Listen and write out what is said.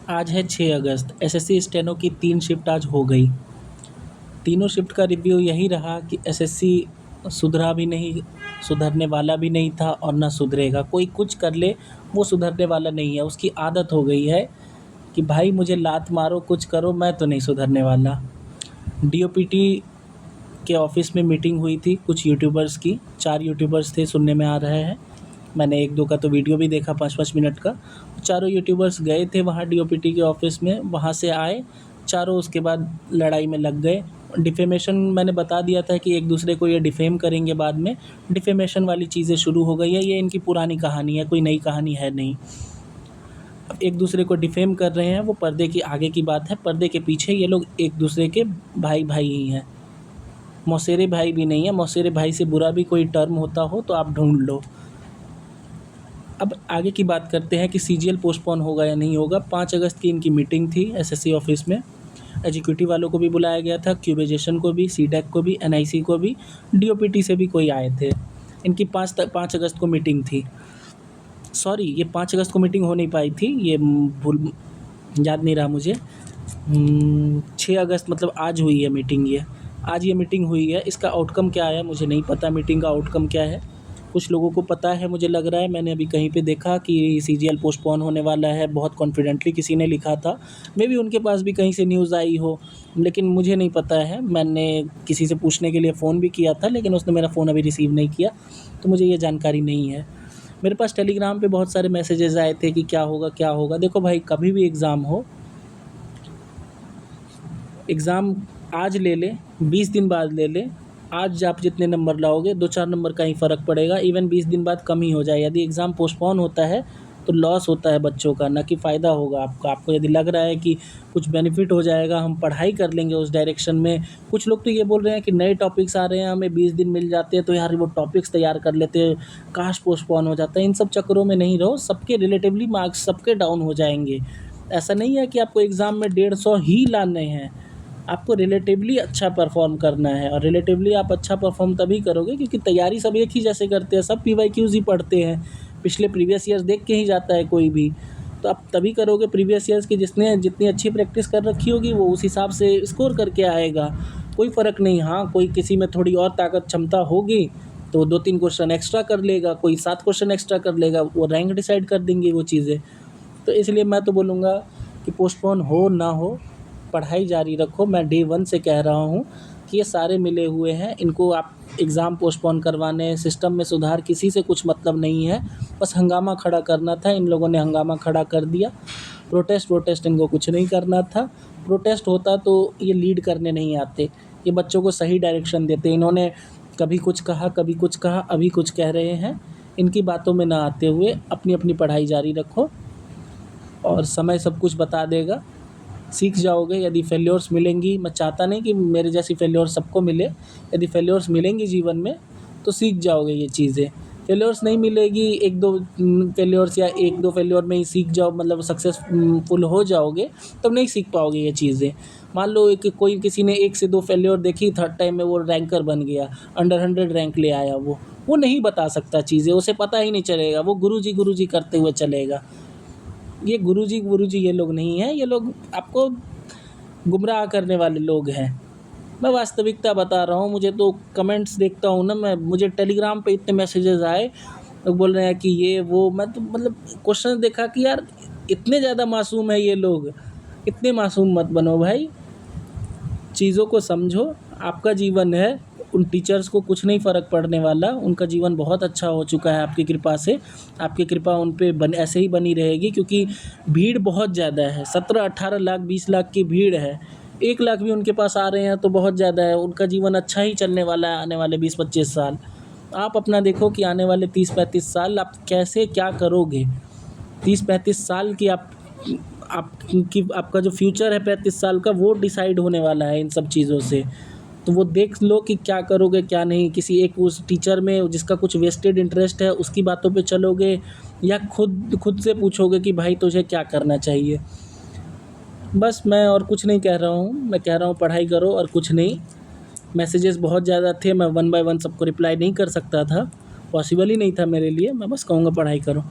आज है 6 अगस्त। SSC steno की 3 शिफ्ट आज हो गई। तीनों शिफ्ट का रिव्यू यही रहा कि एसएससी सुधरा भी नहीं, सुधरने वाला भी नहीं था और ना सुधरेगा। कोई कुछ कर ले, वो सुधरने वाला नहीं है। उसकी आदत हो गई है कि भाई मुझे लात मारो, कुछ करो, मैं तो नहीं सुधरने वाला। डीओपीटी के ऑफ़िस में मीटिंग हुई थी कुछ यूट्यूबर्स की। 4 यूट्यूबर्स थे, सुनने में आ रहा है। मैंने 1-2 का तो वीडियो भी देखा 5-5 मिनट का। चारों यूट्यूबर्स गए थे वहाँ डीओपीटी के ऑफ़िस में, वहाँ से आए चारों, उसके बाद लड़ाई में लग गए। डिफेमेशन मैंने बता दिया था कि एक दूसरे को ये डिफेम करेंगे बाद में। डिफेमेशन वाली चीज़ें शुरू हो गई है। ये इनकी पुरानी कहानी है, कोई नई कहानी है नहीं। अब एक दूसरे को डिफेम कर रहे हैं, वो पर्दे की आगे की बात है। पर्दे के पीछे ये लोग एक दूसरे के भाई भाई ही हैं। मौसेरे भाई भी नहीं है। मौसेरे भाई से बुरा भी कोई टर्म होता हो तो आप ढूंढ लो। अब आगे की बात करते हैं कि सीजीएल पोस्टपोन होगा या नहीं होगा। 5 अगस्त की इनकी मीटिंग थी एसएससी ऑफिस में। एग्जीक्यूटिव वालों को भी बुलाया गया था, क्यूबेजेशन को भी, सीडेक को भी, एनआईसी को भी, डीओपीटी से भी कोई आए थे। इनकी 5 अगस्त को मीटिंग थी। सॉरी, ये 5 अगस्त को मीटिंग हो नहीं पाई थी, ये भूल, याद नहीं रहा मुझे। 6 अगस्त मतलब आज हुई है मीटिंग। ये आज ये मीटिंग हुई है। इसका आउटकम क्या आया मुझे नहीं पता। मीटिंग का आउटकम क्या है कुछ लोगों को पता है, मुझे लग रहा है। मैंने अभी कहीं पे देखा कि सीजीएल पोस्टपोन होने वाला है, बहुत कॉन्फिडेंटली किसी ने लिखा था। मे बी उनके पास भी कहीं से न्यूज़ आई हो, लेकिन मुझे नहीं पता है। मैंने किसी से पूछने के लिए फ़ोन भी किया था, लेकिन उसने मेरा फ़ोन अभी रिसीव नहीं किया, तो मुझे ये जानकारी नहीं है। मेरे पास टेलीग्राम पे बहुत सारे मैसेजेस आए थे कि क्या होगा क्या होगा। देखो भाई, कभी भी एग्ज़ाम हो, एग्ज़ाम आज ले ले, 20 दिन बाद ले ले, आज आप जितने नंबर लाओगे 2-4 नंबर का ही फ़र्क पड़ेगा। इवन 20 दिन बाद कम ही हो जाए। यदि एग्ज़ाम पोस्टपोन होता है तो लॉस होता है बच्चों का, ना कि फ़ायदा होगा आपका। आपको यदि लग रहा है कि कुछ बेनिफिट हो जाएगा, हम पढ़ाई कर लेंगे उस डायरेक्शन में। कुछ लोग तो ये बोल रहे हैं कि नए टॉपिक्स आ रहे हैं, हमें 20 दिन मिल जाते हैं तो यार वो टॉपिक्स तैयार कर लेते हैं, काश पोस्टपोन हो जाता है। इन सब चक्करों में नहीं रहो। सबके रिलेटिवली मार्क्स सबके डाउन हो जाएंगे। ऐसा नहीं है कि आपको एग्ज़ाम में 150 ही लाने हैं। आपको रिलेटिवली अच्छा परफॉर्म करना है, और रिलेटिवली आप अच्छा परफॉर्म तभी करोगे क्योंकि तैयारी सब एक ही जैसे करते हैं। सब पीवाईक्यूज़ ही पढ़ते हैं, पिछले प्रीवियस ईयर्स देख के ही जाता है कोई भी। तो आप तभी करोगे प्रीवियस ईयर्स की, जिसने जितनी अच्छी प्रैक्टिस कर रखी होगी वो उस हिसाब से स्कोर करके आएगा। कोई फ़र्क नहीं। हाँ, कोई किसी में थोड़ी और ताकत क्षमता होगी तो 2-3 क्वेश्चन एक्स्ट्रा कर लेगा, कोई 7 क्वेश्चन एक्स्ट्रा कर लेगा, वो रैंक डिसाइड कर देंगी वो चीज़ें। तो इसलिए मैं तो बोलूँगा कि पोस्टपोन हो ना हो, पढ़ाई जारी रखो। मैं डे 1 से कह रहा हूँ कि ये सारे मिले हुए हैं। इनको आप एग्ज़ाम पोस्टपोन करवाने, सिस्टम में सुधार, किसी से कुछ मतलब नहीं है। बस हंगामा खड़ा करना था। इन लोगों ने हंगामा खड़ा कर दिया। प्रोटेस्ट इनको कुछ नहीं करना था। प्रोटेस्ट होता तो ये लीड करने नहीं आते, ये बच्चों को सही डायरेक्शन देते। इन्होंने कभी कुछ कहा, कभी कुछ कहा, अभी कुछ कह रहे हैं। इनकी बातों में ना आते हुए अपनी अपनी पढ़ाई जारी रखो, और समय सब कुछ बता देगा। सीख जाओगे। यदि फेल्योर्स मिलेंगी, मैं चाहता नहीं कि मेरे जैसी फेल्योर्स सबको मिले। यदि फेल्योर्स मिलेंगी जीवन में तो सीख जाओगे ये चीज़ें। फेल्योर्स नहीं मिलेगी, 1-2 फेल्योर्स या 1-2 फेल्योर में ही सीख जाओ, मतलब सक्सेसफुल हो जाओगे, तब नहीं सीख पाओगे ये चीज़ें। मान लो कि कोई किसी ने 1 से 2 फेल्योर देखी, थर्ड टाइम में वो रैंकर बन गया, अंडर 100 रैंक ले आया, वो नहीं बता सकता चीज़ें, उसे पता ही नहीं चलेगा। वो गुरुजी करते हुए चलेगा। ये गुरुजी ये लोग नहीं हैं। ये लोग आपको गुमराह करने वाले लोग हैं। मैं वास्तविकता बता रहा हूँ। मुझे तो कमेंट्स देखता हूँ ना मैं, मुझे टेलीग्राम पे इतने मैसेजेस आए, लोग बोल रहे हैं कि ये वो। मैं तो मतलब क्वेश्चन देखा कि यार इतने ज़्यादा मासूम है ये लोग। इतने मासूम मत बनो भाई, चीज़ों को समझो। आपका जीवन है, उन टीचर्स को कुछ नहीं फ़र्क पड़ने वाला। उनका जीवन बहुत अच्छा हो चुका है आपकी कृपा से। आपकी कृपा उन पे ऐसे ही बनी रहेगी, क्योंकि भीड़ बहुत ज़्यादा है। 17-18 लाख 20 लाख की भीड़ है। 1 लाख भी उनके पास आ रहे हैं तो बहुत ज़्यादा है। उनका जीवन अच्छा ही चलने वाला है आने वाले 20-25 साल। आप अपना देखो कि आने वाले 30-35 साल आप कैसे क्या करोगे। 30-35 साल की आपका जो फ्यूचर है 35 साल का, वो डिसाइड होने वाला है इन सब चीज़ों से। तो वो देख लो कि क्या करोगे क्या नहीं। किसी एक उस टीचर में जिसका कुछ वेस्टेड इंटरेस्ट है उसकी बातों पे चलोगे, या खुद से पूछोगे कि भाई तुझे क्या करना चाहिए। बस मैं और कुछ नहीं कह रहा हूँ। मैं कह रहा हूँ पढ़ाई करो और कुछ नहीं। मैसेजेस बहुत ज़्यादा थे, मैं 1 बाय 1 सबको रिप्लाई नहीं कर सकता था, पॉसिबल ही नहीं था मेरे लिए। मैं बस कहूँगा पढ़ाई करो।